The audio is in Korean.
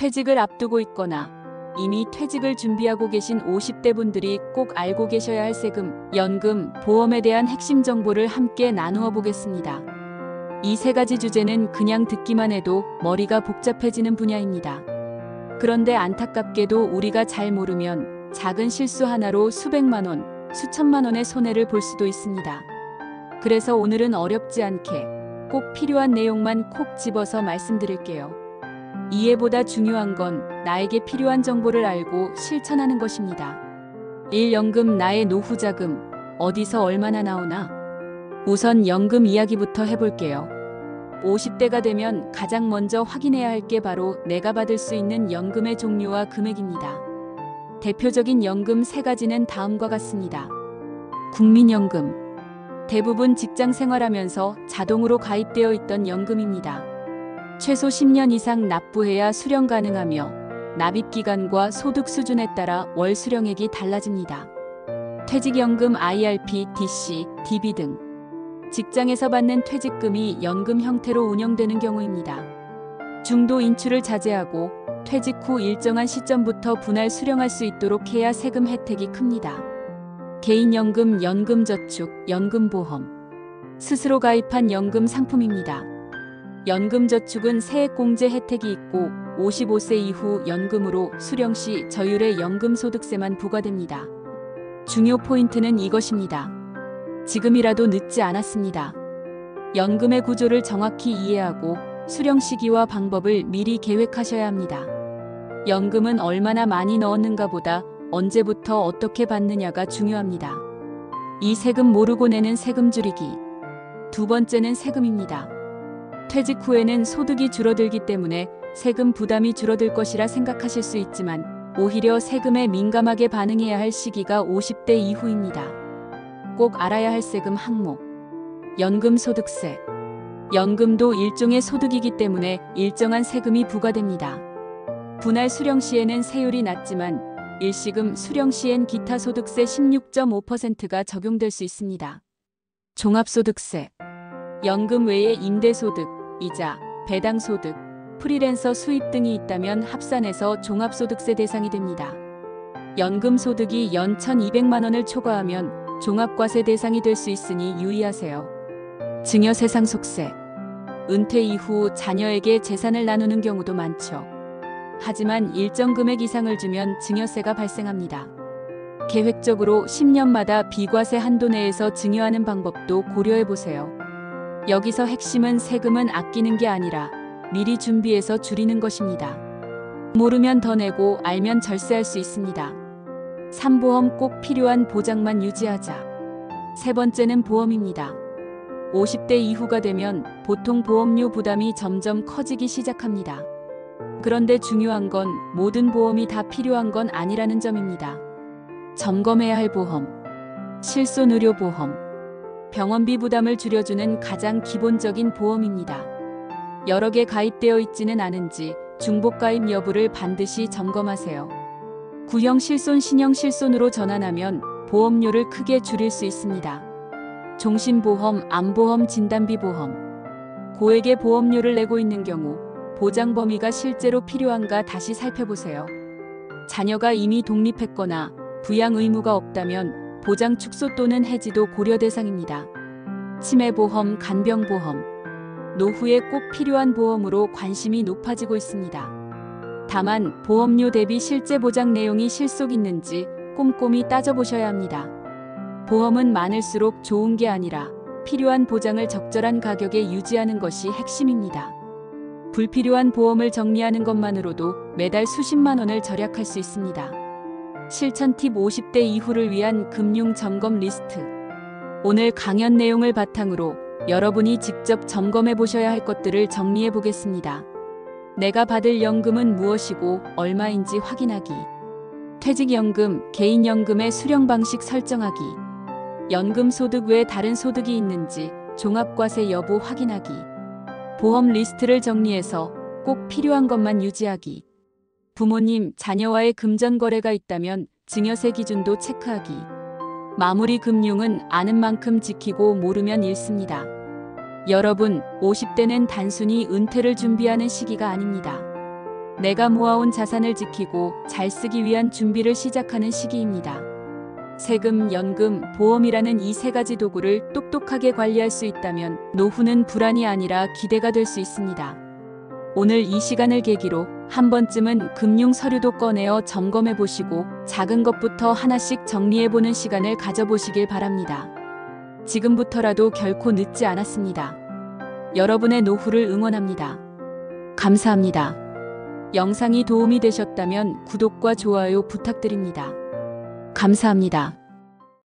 퇴직을 앞두고 있거나 이미 퇴직을 준비하고 계신 50대 분들이 꼭 알고 계셔야 할 세금, 연금, 보험에 대한 핵심 정보를 함께 나누어 보겠습니다. 이 세 가지 주제는 그냥 듣기만 해도 머리가 복잡해지는 분야입니다. 그런데 안타깝게도 우리가 잘 모르면 작은 실수 하나로 수백만 원, 수천만 원의 손해를 볼 수도 있습니다. 그래서 오늘은 어렵지 않게 꼭 필요한 내용만 콕 집어서 말씀드릴게요. 이해보다 중요한 건 나에게 필요한 정보를 알고 실천하는 것입니다. 1. 연금, 나의 노후 자금, 어디서 얼마나 나오나? 우선 연금 이야기부터 해볼게요. 50대가 되면 가장 먼저 확인해야 할 게 바로 내가 받을 수 있는 연금의 종류와 금액입니다. 대표적인 연금 세 가지는 다음과 같습니다. 국민연금. 대부분 직장 생활하면서 자동으로 가입되어 있던 연금입니다. 최소 10년 이상 납부해야 수령 가능하며 납입기간과 소득 수준에 따라 월 수령액이 달라집니다. 퇴직연금, IRP, DC, DB 등 직장에서 받는 퇴직금이 연금 형태로 운영되는 경우입니다. 중도 인출을 자제하고 퇴직 후 일정한 시점부터 분할 수령할 수 있도록 해야 세금 혜택이 큽니다. 개인연금, 연금저축, 연금보험. 스스로 가입한 연금 상품입니다. 연금저축은 세액공제 혜택이 있고 55세 이후 연금으로 수령 시 저율의 연금소득세만 부과됩니다. 중요 포인트는 이것입니다. 지금이라도 늦지 않았습니다. 연금의 구조를 정확히 이해하고 수령 시기와 방법을 미리 계획하셔야 합니다. 연금은 얼마나 많이 넣었는가 보다 언제부터 어떻게 받느냐가 중요합니다. 이 세금 모르고 내는 세금 줄이기. 두 번째는 세금입니다. 퇴직 후에는 소득이 줄어들기 때문에 세금 부담이 줄어들 것이라 생각하실 수 있지만 오히려 세금에 민감하게 반응해야 할 시기가 50대 이후입니다. 꼭 알아야 할 세금 항목. 연금소득세. 연금도 일종의 소득이기 때문에 일정한 세금이 부과됩니다. 분할 수령 시에는 세율이 낮지만 일시금 수령 시엔 기타 소득세 16.5%가 적용될 수 있습니다. 종합소득세. 연금 외에 임대소득, 이자, 배당소득, 프리랜서 수입 등이 있다면 합산해서 종합소득세 대상이 됩니다. 연금소득이 연 1,200만 원을 초과하면 종합과세 대상이 될 수 있으니 유의하세요. 증여세상속세. 은퇴 이후 자녀에게 재산을 나누는 경우도 많죠. 하지만 일정 금액 이상을 주면 증여세가 발생합니다. 계획적으로 10년마다 비과세 한도 내에서 증여하는 방법도 고려해보세요. 여기서 핵심은 세금은 아끼는 게 아니라 미리 준비해서 줄이는 것입니다. 모르면 더 내고 알면 절세할 수 있습니다. 3. 보험, 꼭 필요한 보장만 유지하자. 세 번째는 보험입니다. 50대 이후가 되면 보통 보험료 부담이 점점 커지기 시작합니다. 그런데 중요한 건 모든 보험이 다 필요한 건 아니라는 점입니다. 점검해야 할 보험. 실손의료보험. 병원비 부담을 줄여주는 가장 기본적인 보험입니다. 여러 개 가입되어 있지는 않은지 중복가입 여부를 반드시 점검하세요. 구형 실손, 신형 실손으로 전환하면 보험료를 크게 줄일 수 있습니다. 종신보험, 암보험, 진단비 보험. 고액의 보험료를 내고 있는 경우 보장 범위가 실제로 필요한가 다시 살펴보세요. 자녀가 이미 독립했거나 부양 의무가 없다면 보장 축소 또는 해지도 고려 대상입니다. 치매보험, 간병보험. 노후에 꼭 필요한 보험으로 관심이 높아지고 있습니다. 다만 보험료 대비 실제 보장 내용이 실속 있는지 꼼꼼히 따져보셔야 합니다. 보험은 많을수록 좋은 게 아니라 필요한 보장을 적절한 가격에 유지하는 것이 핵심입니다. 불필요한 보험을 정리하는 것만으로도 매달 수십만 원을 절약할 수 있습니다. 실천 팁. 50대 이후를 위한 금융 점검 리스트. 오늘 강연 내용을 바탕으로 여러분이 직접 점검해 보셔야 할 것들을 정리해 보겠습니다. 내가 받을 연금은 무엇이고 얼마인지 확인하기. 퇴직연금, 개인연금의 수령 방식 설정하기. 연금 소득 외에 다른 소득이 있는지 종합과세 여부 확인하기. 보험 리스트를 정리해서 꼭 필요한 것만 유지하기. 부모님, 자녀와의 금전 거래가 있다면 증여세 기준도 체크하기. 마무리. 금융은 아는 만큼 지키고 모르면 잃습니다. 여러분, 50대는 단순히 은퇴를 준비하는 시기가 아닙니다. 내가 모아온 자산을 지키고 잘 쓰기 위한 준비를 시작하는 시기입니다. 세금, 연금, 보험이라는 이 세 가지 도구를 똑똑하게 관리할 수 있다면 노후는 불안이 아니라 기대가 될 수 있습니다. 오늘 이 시간을 계기로 한 번쯤은 금융 서류도 꺼내어 점검해 보시고 작은 것부터 하나씩 정리해 보는 시간을 가져보시길 바랍니다. 지금부터라도 결코 늦지 않았습니다. 여러분의 노후를 응원합니다. 감사합니다. 영상이 도움이 되셨다면 구독과 좋아요 부탁드립니다. 감사합니다.